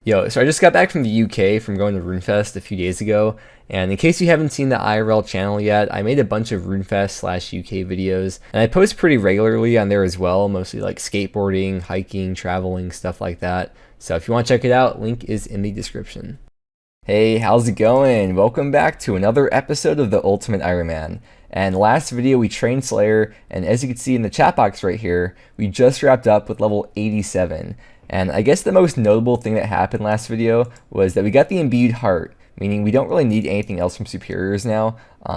Yo, so I just got back from the UK from going to RuneFest a few days ago, and in case you haven't seen the IRL channel yet, I made a bunch of RuneFest/UK videos, and I post pretty regularly on there as well, mostly like skateboarding, hiking, traveling, stuff like that. So if you want to check it out, link is in the description. Hey, how's it going? Welcome back to another episode of the Ultimate Ironman. And last video we trained Slayer, and as you can see in the chat box right here, we just wrapped up with level 87. And I guess the most notable thing that happened last video was that we got the imbued heart, meaning we don't really need anything else from superiors now,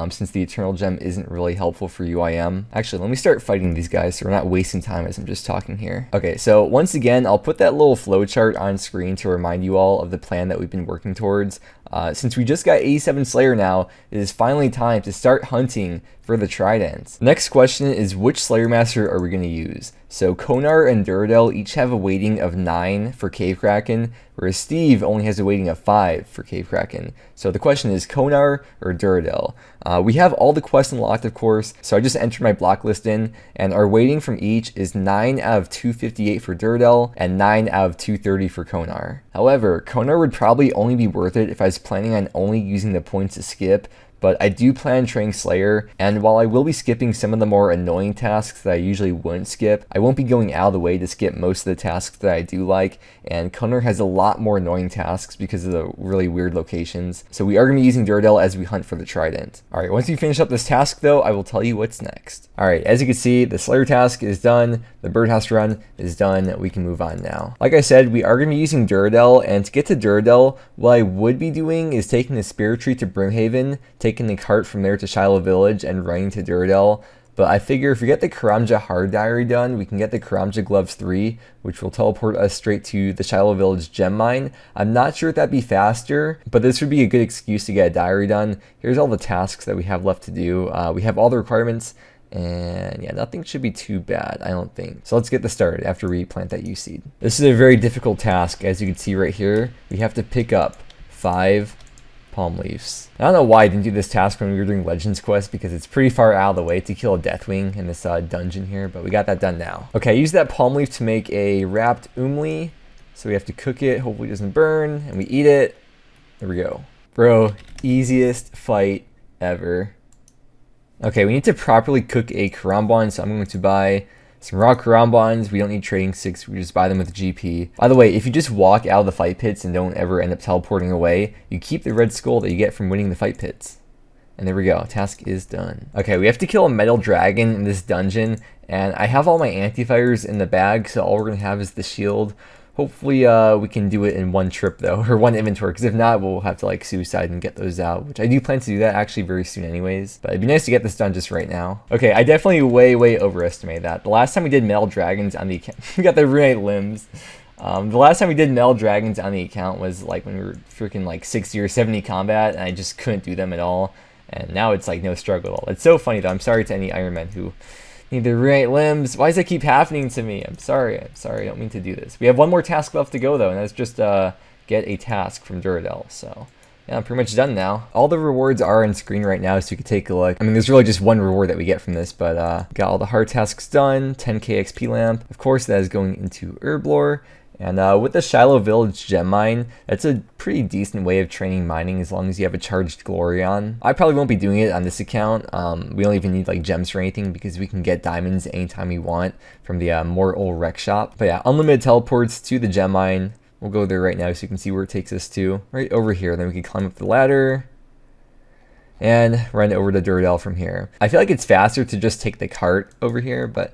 since the eternal gem isn't really helpful for UIM. Actually, let me start fighting these guys so we're not wasting time as I'm just talking here. Okay, so once again, I'll put that little flowchart on screen to remind you all of the plan that we've been working towards. Since we just got 87 Slayer now, it is finally time to start hunting for the tridents. Next question is, which Slayer Master are we going to use? So Konar and Duradel each have a weighting of 9 for Cave Kraken, whereas Steve only has a weighting of 5 for Cave Kraken. So the question is Konar or Duradel? We have all the quests unlocked, of course, so I just entered my block list in, and our weighting from each is 9 out of 258 for Duradel and 9 out of 230 for Konar. However, Konar would probably only be worth it if I was planning on only using the points to skip, but I do plan training Slayer, and while I will be skipping some of the more annoying tasks that I usually wouldn't skip, I won't be going out of the way to skip most of the tasks that I do like, and Konar has a lot more annoying tasks because of the really weird locations, so we are going to be using Duradel as we hunt for the trident. Alright, once we finish up this task though, I will tell you what's next. Alright, as you can see, the Slayer task is done, the birdhouse run is done, we can move on now. Like I said, we are going to be using Duradel, and to get to Duradel, what I would be doing is taking the Spirit Tree to Brimhaven, taking the cart from there to Shiloh Village, and running to Duradel. But I figure if we get the Karamja Hard Diary done, we can get the Karamja Gloves 3, which will teleport us straight to the Shiloh Village gem mine. I'm not sure if that'd be faster, but this would be a good excuse to get a diary done. Here's all the tasks that we have left to do. We have all the requirements, and yeah, nothing should be too bad, I don't think. So let's get this started after we plant that U seed. This is a very difficult task, as you can see right here. We have to pick up 5 palm leaves. I don't know why I didn't do this task when we were doing Legends Quest, because it's pretty far out of the way to kill a Deathwing in this dungeon here, but we got that done now. Okay, I used that palm leaf to make a wrapped umli, so we have to cook it, hopefully it doesn't burn, and we eat it. There we go. Bro, easiest fight ever. Okay, we need to properly cook a Karambwan, so I'm going to buy some raw Karambwans. We don't need trading sticks, we just buy them with GP. By the way, if you just walk out of the fight pits and don't ever end up teleporting away, you keep the red skull that you get from winning the fight pits. And there we go, task is done. Okay, we have to kill a metal dragon in this dungeon, and I have all my anti-fires in the bag, so all we're going to have is the shield. Hopefully we can do it in one trip though, or one inventory, because if not, we'll have to like suicide and get those out, which I do plan to do that actually very soon anyways, but it'd be nice to get this done just right now. Okay, I definitely way overestimated that. The last time we did metal dragons on the account, we got the Runate limbs. The last time we did metal dragons on the account was like when we were freaking like 60 or 70 combat, and I just couldn't do them at all, and now it's like no struggle at all. It's so funny though. I'm sorry to any Ironmen who need the Runate limbs. Why does that keep happening to me? I'm sorry, I don't mean to do this. We have one more task left to go though, and that's just get a task from Duradel. So yeah, I'm pretty much done now. All the rewards are on screen right now, so you can take a look. I mean, there's really just one reward that we get from this, but got all the hard tasks done. 10k XP lamp. Of course, that is going into Herblore. And with the Shiloh Village gem mine, that's a pretty decent way of training mining as long as you have a charged Glorion. I probably won't be doing it on this account. We don't even need like gems for anything because we can get diamonds anytime we want from the Mortal Wreck Shop. But yeah, unlimited teleports to the gem mine. We'll go there right now so you can see where it takes us to. Right over here, then we can climb up the ladder and run over to Duradel from here. I feel like it's faster to just take the cart over here, but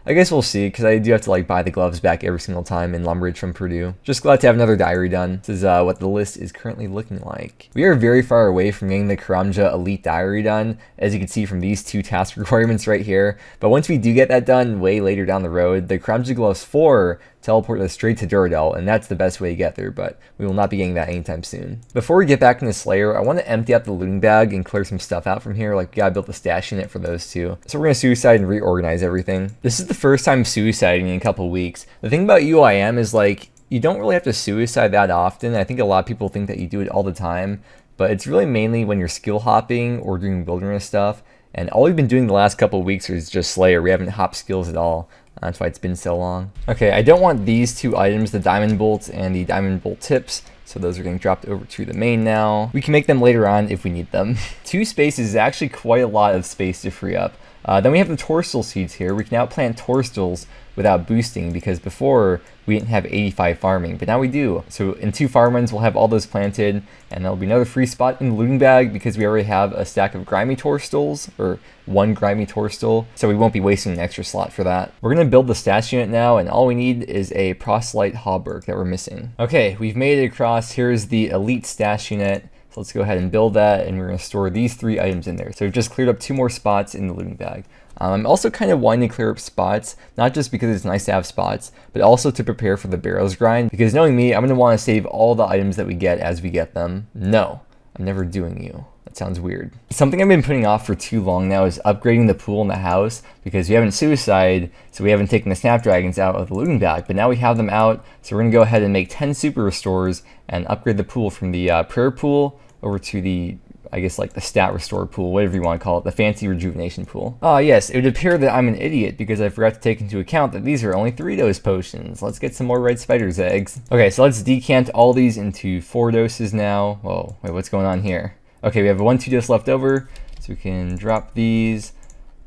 I guess we'll see, because I do have to like buy the gloves back every single time in Lumbridge from Purdue. Just glad to have another diary done. This is what the list is currently looking like. We are very far away from getting the Karamja Elite Diary done, as you can see from these 2 task requirements right here. But once we do get that done way later down the road, the Karamja Gloves 4 teleport us straight to Duradel, and that's the best way to get there, but we will not be getting that anytime soon. Before we get back into Slayer, I want to empty out the looting bag and clear some stuff out from here. Like, we gotta build the stash unit for those two. So we're gonna suicide and reorganize everything. This is the first time suiciding in a couple weeks. The thing about UIM is like, you don't really have to suicide that often. I think a lot of people think that you do it all the time, but it's really mainly when you're skill hopping or doing wilderness stuff. And all we've been doing the last couple of weeks is just Slayer. We haven't hopped skills at all. That's why it's been so long. Okay, I don't want these two items, the diamond bolts and the diamond bolt tips, so those are getting dropped over to the main now. We can make them later on if we need them. 2 spaces is actually quite a lot of space to free up. Then we have the torstal seeds here. We can now plant torstals without boosting, because before we didn't have 85 farming, but now we do. So in 2 farm runs, we'll have all those planted, and there'll be another free spot in the looting bag because we already have a stack of grimy torstals, or 1 grimy torstal, so we won't be wasting an extra slot for that. We're gonna build the stats unit now, and all we need is a proselyte hauberk that we're missing. Okay, we've made it across. Here's the elite stash unit. So let's go ahead and build that, and we're going to store these 3 items in there. So we've just cleared up 2 more spots in the looting bag. I'm also kind of wanting to clear up spots, not just because it's nice to have spots, but also to prepare for the barrows grind, because knowing me, I'm going to want to save all the items that we get as we get them. No, I'm never doing you. That sounds weird. Something I've been putting off for too long now is upgrading the pool in the house, because we haven't suicided, so we haven't taken the snapdragons out of the looting bag, but now we have them out, so we're going to go ahead and make 10 super restores and upgrade the pool from the prayer pool over to the, I guess, like the stat restore pool, whatever you want to call it, the fancy rejuvenation pool. Ah, yes, it would appear that I'm an idiot because I forgot to take into account that these are only 3 dose potions. Let's get some more red spider's eggs. Okay, so let's decant all these into 4 doses now. Whoa, wait, what's going on here? Okay, we have a 1-2 dose left over, so we can drop these,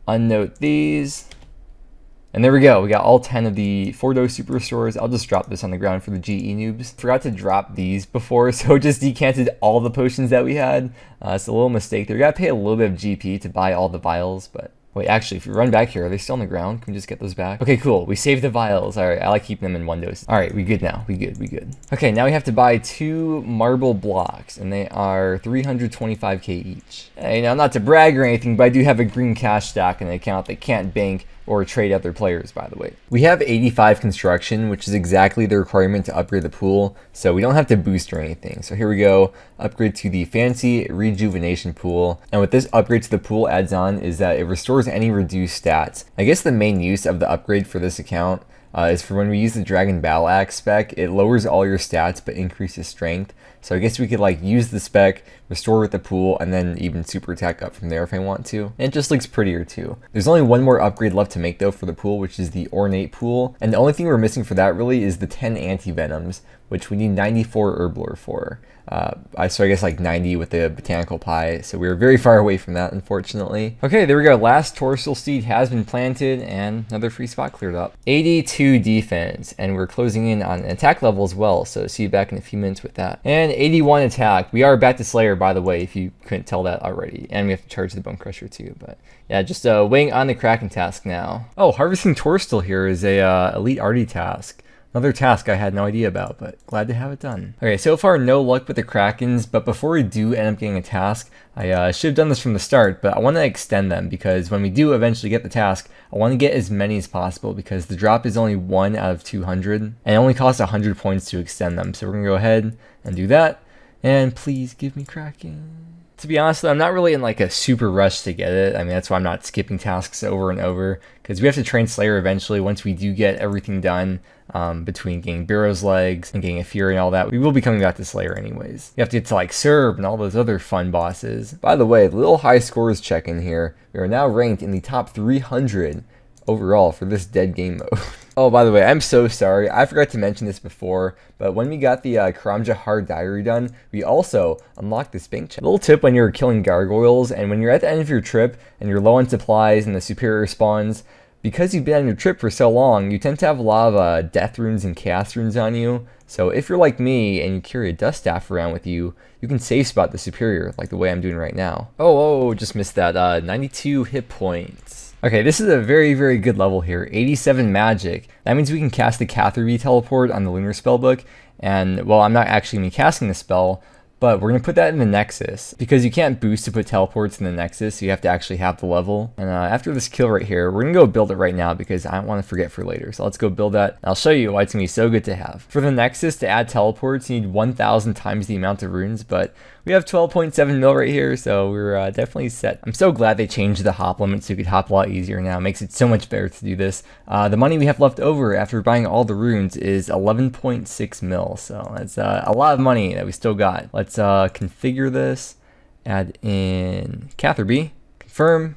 unnote these. And there we go, we got all 10 of the 4-dose super restores. I'll just drop this on the ground for the GE noobs. Forgot to drop these before, so it just decanted all the potions that we had. It's a little mistake there. You gotta pay a little bit of GP to buy all the vials, but wait, actually, if we run back here, are they still on the ground? Can we just get those back? Okay, cool, we saved the vials. All right, I like keeping them in 1 dose. All right, we good now, we good. Okay, now we have to buy 2 marble blocks, and they are 325k each. Hey, now not to brag or anything, but I do have a green cash stack in the account that can't bank or trade other players, by the way. We have 85 construction, which is exactly the requirement to upgrade the pool, so we don't have to boost or anything. So here we go, upgrade to the fancy rejuvenation pool. And what this upgrade to the pool adds on is that it restores any reduced stats. I guess the main use of the upgrade for this account is for when we use the Dragon Battle Axe spec. It lowers all your stats but increases strength. So I guess we could like use the spec, restore with the pool, and then even super attack up from there if I want to. And it just looks prettier too. There's only 1 more upgrade left to make though for the pool, which is the Ornate Pool. And the only thing we're missing for that really is the 10 anti-venoms, which we need 94 herblore for. So I guess like 90 with the botanical pie, so we were very far away from that, unfortunately. Okay, there we go. Last torsal seed has been planted, and another free spot cleared up. 82 defense, and we're closing in on an attack level as well, so see you back in a few minutes with that. And 81 attack. We are back to Slayer, by the way, if you couldn't tell that already. And we have to charge the Bone Crusher too, but yeah, just waiting on the Kraken task now. Oh, harvesting torstal here is a elite arty task. Another task I had no idea about, but glad to have it done. Okay, so far no luck with the Krakens, but before we do end up getting a task, I should have done this from the start, but I want to extend them because when we do eventually get the task, I want to get as many as possible because the drop is only 1 out of 200, and it only costs 100 points to extend them. So we're going to go ahead and do that, and please give me Kraken. To be honest though, I'm not really in like a super rush to get it. I mean, that's why I'm not skipping tasks over and over, because we have to train Slayer eventually once we do get everything done. Between getting Barrow's legs and getting a Fury and all that, we will be coming back to Slayer anyways. You have to get to like Serb and all those other fun bosses. By the way, little high scores check in here. We are now ranked in the top 300 overall for this dead game mode. Oh, by the way, I'm so sorry. I forgot to mention this before, but when we got the Karamja Hard Diary done, we also unlocked this bank check. Little tip when you're killing gargoyles and when you're at the end of your trip and you're low on supplies and the superior spawns, because you've been on your trip for so long, you tend to have a lot of death runes and chaos runes on you. So if you're like me and you carry a dust staff around with you, you can safe spot the superior like the way I'm doing right now. Oh, just missed that. 92 hit points. Okay, this is a very, very good level here. 87 magic. That means we can cast the Catherby teleport on the Lunar Spellbook. And, well, I'm not actually going to be casting the spell, but we're going to put that in the Nexus, because you can't boost to put teleports in the Nexus, so you have to actually have the level. And after this kill right here, we're going to go build it right now, because I don't want to forget for later. So let's go build that. I'll show you why it's going to be so good to have. For the Nexus, to add teleports, you need 1,000 times the amount of runes, but we have 12.7 mil right here, so we're definitely set. I'm so glad they changed the hop limit so you could hop a lot easier now. It makes it so much better to do this. The money we have left over after buying all the runes is 11.6 mil, so that's a lot of money that we still got. Let's configure this, add in Catherby, confirm,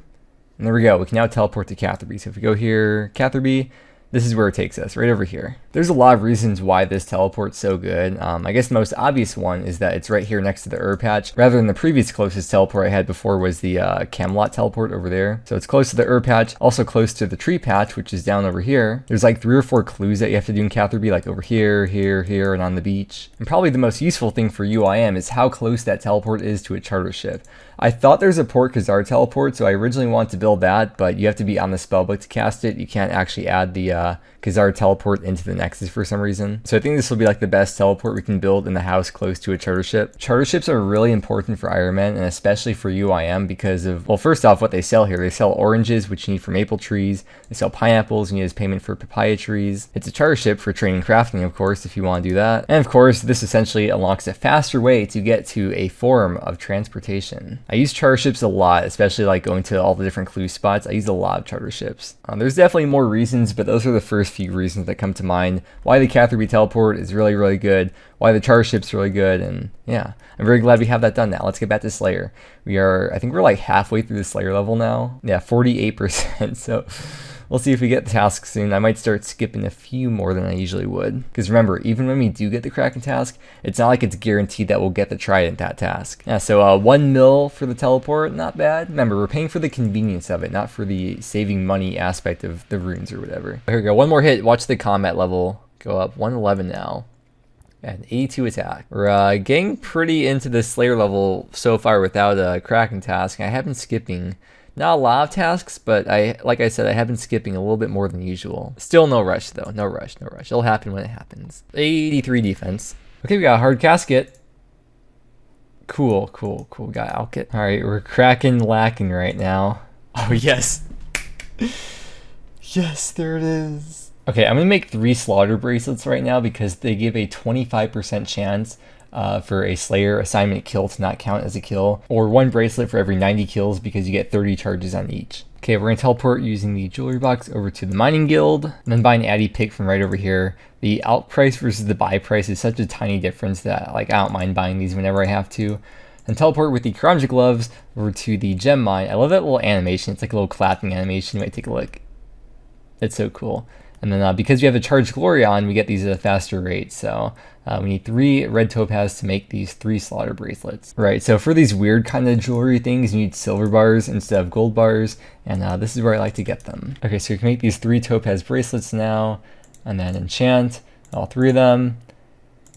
and there we go. We can now teleport to Catherby. So if we go here, Catherby, this is where it takes us, right over here. There's a lot of reasons why this teleport's so good. I guess the most obvious one is that it's right here next to the herb patch, rather than the previous closest teleport I had before was the Camelot teleport over there. So it's close to the herb patch, also close to the tree patch, which is down over here. There's like 3 or 4 clues that you have to do in Catherby, like over here, here, here, and on the beach. And probably the most useful thing for UIM is how close that teleport is to a charter ship. I thought there's a Port Khazar teleport, so I originally wanted to build that, but you have to be on the spellbook to cast it. You can't actually add the Khazar teleport into the Nexus for some reason. So I think this will be like the best teleport we can build in the house close to a charter ship. Charter ships are really important for Ironman, and especially for UIM because of, well, first off, what they sell here. They sell oranges, which you need for maple trees. They sell pineapples, you need as payment for papaya trees. It's a charter ship for training crafting, of course, if you want to do that. And of course, this essentially unlocks a faster way to get to a form of transportation. I use charter ships a lot, especially like going to all the different clue spots. I use a lot of charter ships. There's definitely more reasons, but those are the first few reasons that come to mind. Why the Catherby teleport is really, really good. Why the charter ship's really good. And yeah, I'm very glad we have that done now. Let's get back to Slayer. I think we're like halfway through the Slayer level now. Yeah, 48%. So we'll see if we get the task soon. I might start skipping a few more than I usually would. Because remember, even when we do get the Kraken task, it's not like it's guaranteed that we'll get the Trident that task. Yeah, so 1 mil for the teleport, not bad. Remember, we're paying for the convenience of it, not for the saving money aspect of the runes or whatever. Here we go, one more hit. Watch the combat level go up, 111 now. And 82 attack. We're getting pretty into the Slayer level so far without a Kraken task. I have been skipping not a lot of tasks, but like I said, I have been skipping a little bit more than usual. Still no rush though, no rush. It'll happen when it happens. 83 defense. Okay, we got a hard casket. Cool. Got Alkit. All right, we're Kraken Lackin right now. Oh yes. Yes, there it is. Okay, I'm gonna make 3 slaughter bracelets right now because they give a 25% chance for a Slayer assignment kill to not count as a kill, or 1 bracelet for every 90 kills because you get 30 charges on each. Okay, we're gonna teleport using the jewelry box over to the mining guild, and then buy an Addy pick from right over here. The out price versus the buy price is such a tiny difference that like I don't mind buying these whenever I have to. And teleport with the Karanja gloves over to the gem mine. I love that little animation. It's like a little clapping animation. You might take a look. It's so cool. And then because we have the Charged Glory on, we get these at a faster rate. So we need 3 red topaz to make these 3 slaughter bracelets. Right, so for these weird kind of jewelry things, you need silver bars instead of gold bars. And this is where I like to get them. Okay, so you can make these 3 topaz bracelets now. And then enchant all 3 of them.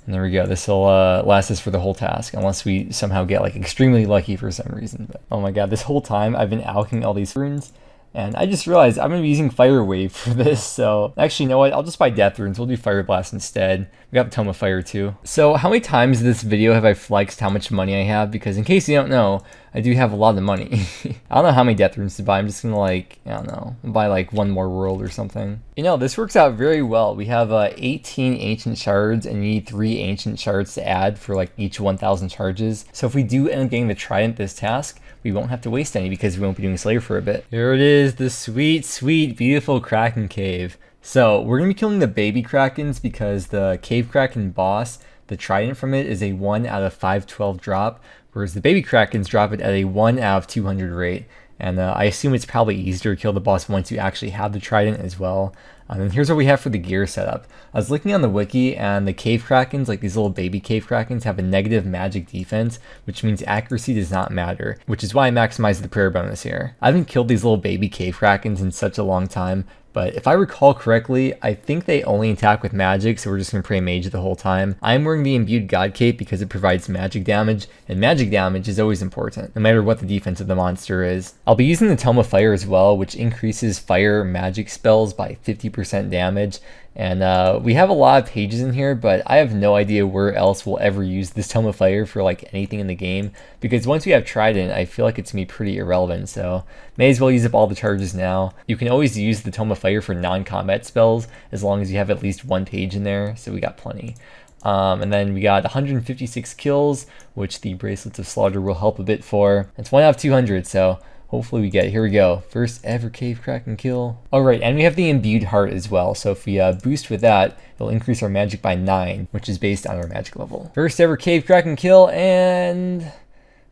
And there we go. This will last us for the whole task, unless we somehow get like extremely lucky for some reason. But oh my god, this whole time I've been alching all these runes. And I just realized I'm going to be using Fire Wave for this, so actually, you know what? I'll just buy Death Runes. We'll do Fire Blast instead. We got the Tome of Fire too. So how many times in this video have I flexed how much money I have? Because in case you don't know, I do have a lot of money. I don't know how many Death Runes to buy. I'm just going to like, I don't know, buy like 1 more world or something. You know, this works out very well. We have 18 Ancient Shards, and you need 3 Ancient Shards to add for like each 1,000 charges. So if we do end up getting the Trident this task, we won't have to waste any because we won't be doing Slayer for a bit. Here it is, the sweet, sweet, beautiful Kraken Cave. So we're going to be killing the baby Krakens because the Cave Kraken boss, the Trident from it is a 1 out of 512 drop, whereas the baby Krakens drop it at a 1 out of 200 rate. And I assume it's probably easier to kill the boss once you actually have the Trident as well. And here's what we have for the gear setup. I was looking on the wiki, and the Cave Krakens, like these little baby Cave Krakens, have a negative magic defense, which means accuracy does not matter, which is why I maximized the prayer bonus here. I haven't killed these little baby Cave Krakens in such a long time, but if I recall correctly, I think they only attack with magic, so we're just going to pray mage the whole time. I'm wearing the Imbued God Cape because it provides magic damage, and magic damage is always important, no matter what the defense of the monster is. I'll be using the Tome of Fire as well, which increases fire magic spells by 50% damage. And we have a lot of pages in here, but I have no idea where else we'll ever use this Tome of Fire for like anything in the game, because once we have Trident, I feel like it's gonna be pretty irrelevant, so may as well use up all the charges now. You can always use the Tome of Fire for non-combat spells as long as you have at least 1 page in there, so we got plenty. And then we got 156 kills, which the Bracelets of Slaughter will help a bit for. It's 1 out of 200, so hopefully we get it. Here we go. First ever Cave Kraken kill. Alright, and we have the Imbued Heart as well. So if we boost with that, it'll increase our magic by 9, which is based on our magic level. First ever Cave Kraken kill, and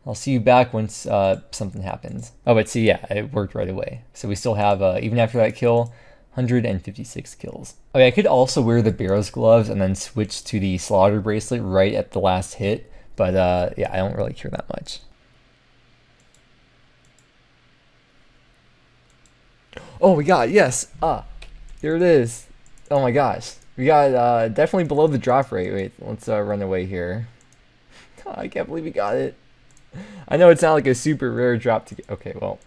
I'll see you back once something happens. Oh, but see, yeah, it worked right away. So we still have, even after that kill, 156 kills. Okay, I could also wear the Barrow's gloves and then switch to the Slaughter bracelet right at the last hit, but yeah, I don't really care that much. Oh, we got it, yes! Here it is. Oh my gosh. We got definitely below the drop rate. Wait, let's run away here. I can't believe we got it. I know it's not like a super rare drop to get. Okay, well,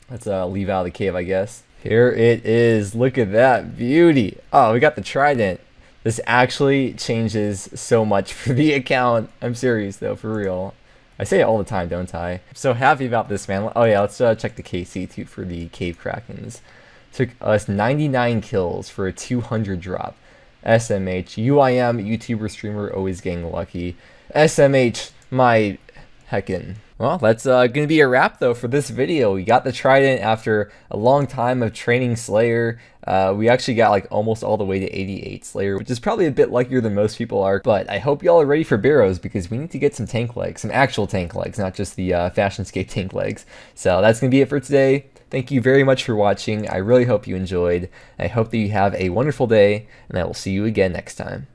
let's leave out of the cave, I guess. Here it is. Look at that beauty. Oh, we got the trident. This actually changes so much for the account. I'm serious though, for real. I say it all the time, don't I? I'm so happy about this, man. Oh yeah, let's check the KC too for the cave krakens. Took us 99 kills for a 200 drop. SMH, UIM, YouTuber, streamer, always getting lucky. SMH, my heckin'. Well, that's gonna be a wrap though for this video. We got the trident after a long time of training Slayer. We actually got like almost all the way to 88 Slayer, which is probably a bit luckier than most people are. But I hope y'all are ready for Barrows because we need to get some tank legs, some actual tank legs, not just the Fashionscape tank legs. So that's gonna be it for today. Thank you very much for watching. I really hope you enjoyed. I hope that you have a wonderful day, and I will see you again next time.